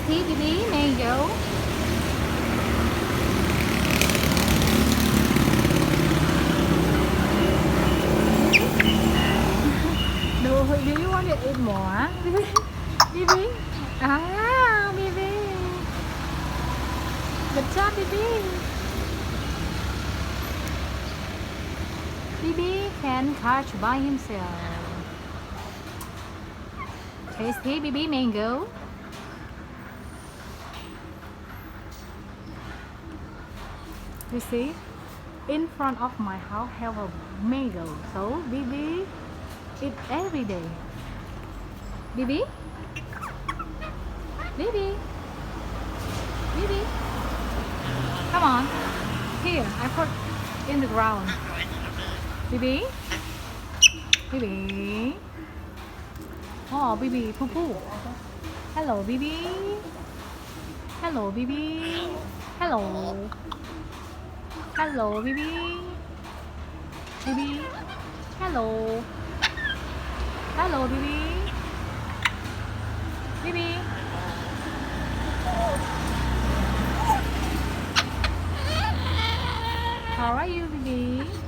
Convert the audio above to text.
Tasty, Bibi, mango. Do you want to eat more? Bibi? Ah, Bibi. Good job, Bibi. Bibi can catch by himself. Tasty, Bibi, mango. You see, in front of my house have a mango, so Bibi eat every day. Bibi, Bibi, Bibi, come on. Here, I put in the ground. Bibi, Bibi. Oh, Bibi, poo poo. Hello, Bibi. Hello, Bibi. Hello. Hello, Bibi. Bibi. Hello. Hello, Bibi. Bibi. How are you, Bibi?